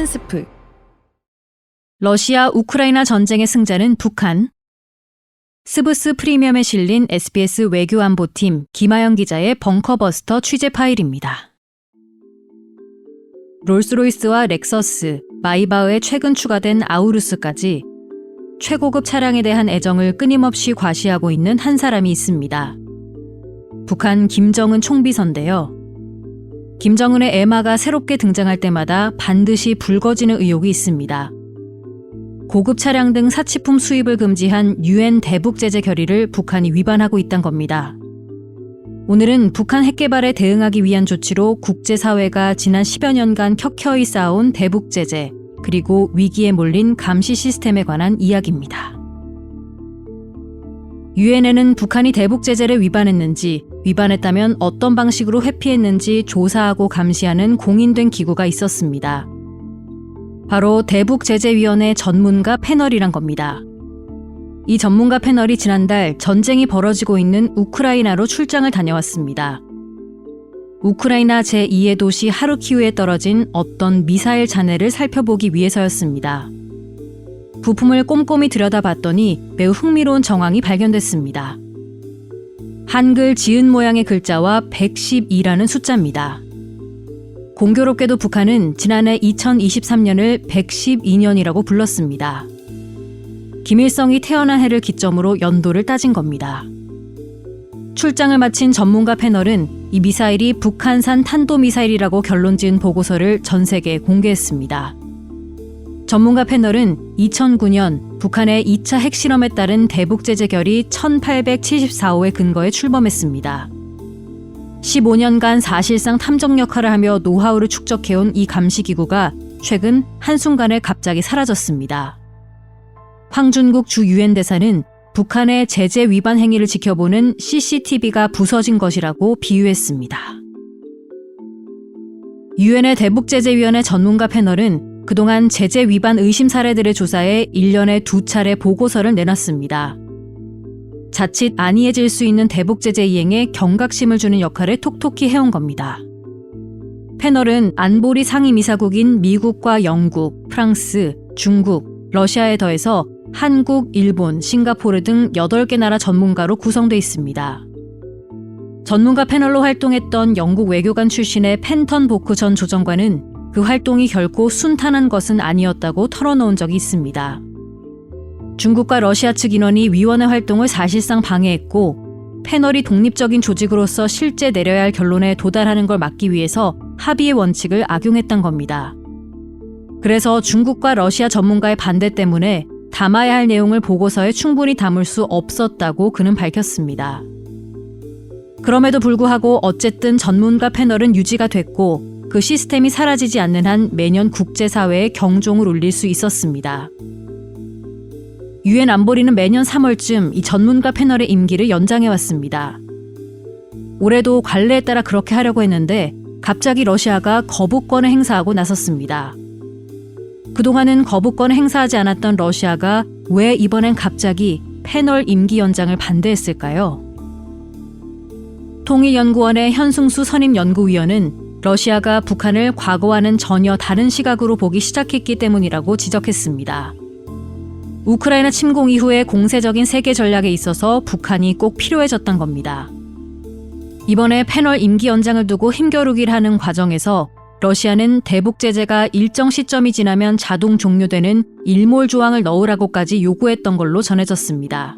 스프. 러시아 우크라이나 전쟁의 승자는 북한. 스브스 프리미엄에 실린 SBS 외교안보팀 김하영 기자의 벙커버스터 취재 파일입니다. 롤스로이스와 렉서스, 마이바흐에 최근 추가된 아우루스까지 최고급 차량에 대한 애정을 끊임없이 과시하고 있는 한 사람이 있습니다. 북한 김정은 총비서인데요. 김정은의 애마가 새롭게 등장할 때마다 반드시 붉어지는 의혹이 있습니다. 고급 차량 등 사치품 수입을 금지한 UN 대북 제재 결의를 북한이 위반하고 있다는 겁니다. 오늘은 북한 핵 개발에 대응하기 위한 조치로 국제사회가 지난 10여 년간 켜켜이 쌓아온 대북 제재, 그리고 위기에 몰린 감시 시스템에 관한 이야기입니다. UN에는 북한이 대북 제재를 위반했는지, 위반했다면 어떤 방식으로 회피했는지 조사하고 감시하는 공인된 기구가 있었습니다. 바로 대북제재위원회 전문가 패널이란 겁니다. 이 전문가 패널이 지난달 전쟁이 벌어지고 있는 우크라이나로 출장을 다녀왔습니다. 우크라이나 제2의 도시 하르키우에 떨어진 어떤 미사일 잔해를 살펴보기 위해서였습니다. 부품을 꼼꼼히 들여다봤더니 매우 흥미로운 정황이 발견됐습니다. 한글 지은 모양의 글자와 112라는 숫자입니다. 공교롭게도 북한은 지난해 2023년을 112년이라고 불렀습니다. 김일성이 태어난 해를 기점으로 연도를 따진 겁니다. 출장을 마친 전문가 패널은 이 미사일이 북한산 탄도미사일이라고 결론지은 보고서를 전 세계에 공개했습니다. 전문가 패널은 2009년 북한의 2차 핵실험에 따른 대북제재 결의 1874호의 근거에 출범했습니다. 15년간 사실상 탐정 역할을 하며 노하우를 축적해온 이 감시기구가 최근 한순간에 갑자기 사라졌습니다. 황준국 주 UN 대사는 북한의 제재 위반 행위를 지켜보는 CCTV가 부서진 것이라고 비유했습니다. UN의 대북제재위원회 전문가 패널은 그동안 제재 위반 의심 사례들을 조사해 1년에 2차례 보고서를 내놨습니다. 자칫 안이해질 수 있는 대북제재 이행에 경각심을 주는 역할을 톡톡히 해온 겁니다. 패널은 안보리 상임이사국인 미국과 영국, 프랑스, 중국, 러시아에 더해서 한국, 일본, 싱가포르 등 8개 나라 전문가로 구성돼 있습니다. 전문가 패널로 활동했던 영국 외교관 출신의 펜턴 보크 전 조정관은 그 활동이 결코 순탄한 것은 아니었다고 털어놓은 적이 있습니다. 중국과 러시아 측 인원이 위원회 활동을 사실상 방해했고 패널이 독립적인 조직으로서 실제 내려야 할 결론에 도달하는 걸 막기 위해서 합의의 원칙을 악용했던 겁니다. 그래서 중국과 러시아 전문가의 반대 때문에 담아야 할 내용을 보고서에 충분히 담을 수 없었다고 그는 밝혔습니다. 그럼에도 불구하고 어쨌든 전문가 패널은 유지가 됐고 그 시스템이 사라지지 않는 한 매년 국제사회에 경종을 울릴 수 있었습니다. UN 안보리는 매년 3월쯤 이 전문가 패널의 임기를 연장해왔습니다. 올해도 관례에 따라 그렇게 하려고 했는데 갑자기 러시아가 거부권을 행사하고 나섰습니다. 그동안은 거부권을 행사하지 않았던 러시아가 왜 이번엔 갑자기 패널 임기 연장을 반대했을까요? 통일연구원의 현승수 선임연구위원은 러시아가 북한을 과거와는 전혀 다른 시각으로 보기 시작했기 때문이라고 지적했습니다. 우크라이나 침공 이후의 공세적인 세계 전략에 있어서 북한이 꼭 필요해졌던 겁니다. 이번에 패널 임기 연장을 두고 힘겨루기를 하는 과정에서 러시아는 대북 제재가 일정 시점이 지나면 자동 종료되는 일몰 조항을 넣으라고까지 요구했던 걸로 전해졌습니다.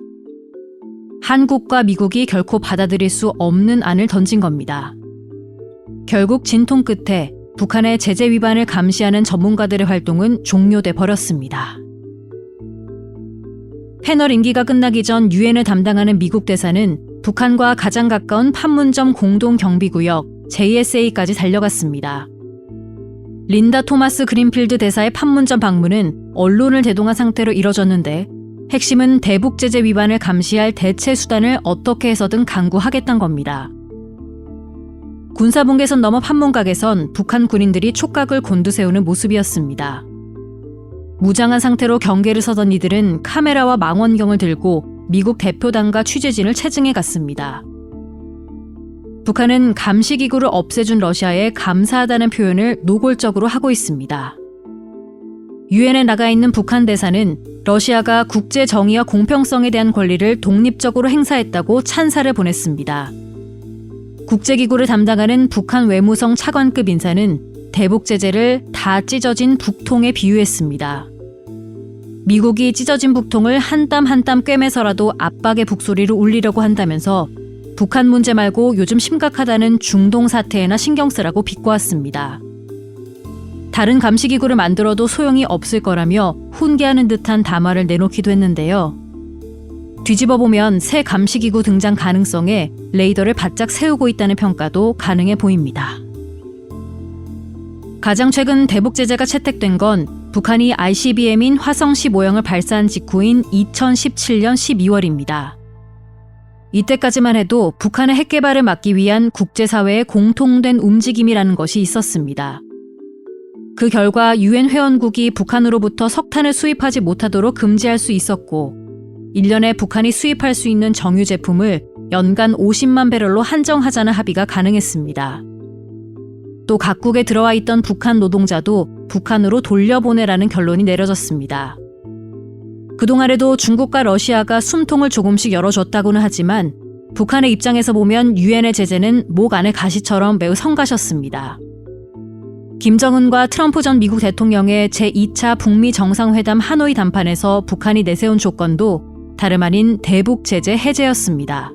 한국과 미국이 결코 받아들일 수 없는 안을 던진 겁니다. 결국 진통 끝에 북한의 제재 위반을 감시하는 전문가들의 활동은 종료돼 버렸습니다. 패널 임기가 끝나기 전 UN을 담당하는 미국 대사는 북한과 가장 가까운 판문점 공동경비구역 JSA까지 달려갔습니다. 린다 토마스 그린필드 대사의 판문점 방문은 언론을 대동한 상태로 이뤄졌는데 핵심은 대북 제재 위반을 감시할 대체 수단을 어떻게 해서든 강구하겠다는 겁니다. 군사분계선 넘어 판문각에선 북한 군인들이 촉각을 곤두세우는 모습이었습니다. 무장한 상태로 경계를 서던 이들은 카메라와 망원경을 들고 미국 대표단과 취재진을 체증해 갔습니다. 북한은 감시기구를 없애준 러시아에 감사하다는 표현을 노골적으로 하고 있습니다. 유엔에 나가 있는 북한 대사는 러시아가 국제 정의와 공평성에 대한 권리를 독립적으로 행사했다고 찬사를 보냈습니다. 국제기구를 담당하는 북한 외무성 차관급 인사는 대북 제재를 다 찢어진 북통에 비유했습니다. 미국이 찢어진 북통을 한 땀 한 땀 꿰매서라도 압박의 북소리를 울리려고 한다면서 북한 문제 말고 요즘 심각하다는 중동 사태에나 신경 쓰라고 비꼬았습니다. 다른 감시기구를 만들어도 소용이 없을 거라며 훈계하는 듯한 담화를 내놓기도 했는데요. 뒤집어보면 새 감시기구 등장 가능성에 레이더를 바짝 세우고 있다는 평가도 가능해 보입니다. 가장 최근 대북 제재가 채택된 건 북한이 ICBM인 화성 15형을 발사한 직후인 2017년 12월입니다. 이때까지만 해도 북한의 핵 개발을 막기 위한 국제사회의 공통된 움직임이라는 것이 있었습니다. 그 결과 유엔 회원국이 북한으로부터 석탄을 수입하지 못하도록 금지할 수 있었고 1년에 북한이 수입할 수 있는 정유 제품을 연간 50만 배럴로 한정하자는 합의가 가능했습니다. 또 각국에 들어와 있던 북한 노동자도 북한으로 돌려보내라는 결론이 내려졌습니다. 그동안에도 중국과 러시아가 숨통을 조금씩 열어줬다고는 하지만 북한의 입장에서 보면 유엔의 제재는 목 안의 가시처럼 매우 성가셨습니다. 김정은과 트럼프 전 미국 대통령의 제2차 북미 정상회담 하노이 담판에서 북한이 내세운 조건도 다름 아닌 대북 제재 해제였습니다.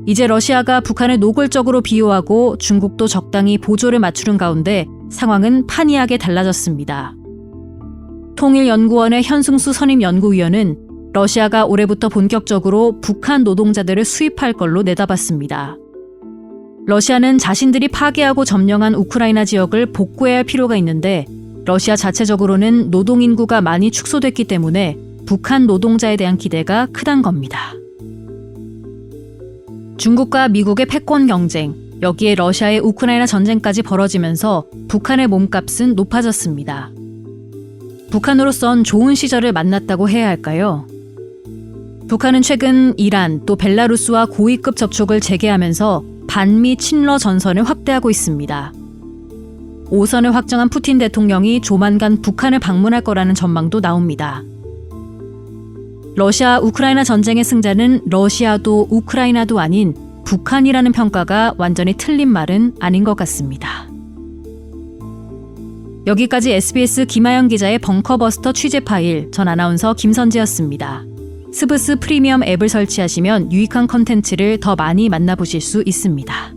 이제 러시아가 북한을 노골적으로 비호하고 중국도 적당히 보조를 맞추는 가운데 상황은 판이하게 달라졌습니다. 통일연구원의 현승수 선임연구위원은 러시아가 올해부터 본격적으로 북한 노동자들을 수입할 걸로 내다봤습니다. 러시아는 자신들이 파괴하고 점령한 우크라이나 지역을 복구해야 할 필요가 있는데 러시아 자체적으로는 노동인구가 많이 축소됐기 때문에 북한 노동자에 대한 기대가 크단 겁니다. 중국과 미국의 패권 경쟁, 여기에 러시아의 우크라이나 전쟁까지 벌어지면서 북한의 몸값은 높아졌습니다. 북한으로선 좋은 시절을 만났다고 해야 할까요? 북한은 최근 이란 또 벨라루스와 고위급 접촉을 재개하면서 반미 친러 전선을 확대하고 있습니다. 5선을 확정한 푸틴 대통령이 조만간 북한을 방문할 거라는 전망도 나옵니다. 러시아 우크라이나 전쟁의 승자는 러시아도 우크라이나도 아닌 북한이라는 평가가 완전히 틀린 말은 아닌 것 같습니다. 여기까지 SBS 김하영 기자의 벙커버스터 취재 파일, 전 아나운서 김선지였습니다. 스브스 프리미엄 앱을 설치하시면 유익한 컨텐츠를 더 많이 만나보실 수 있습니다.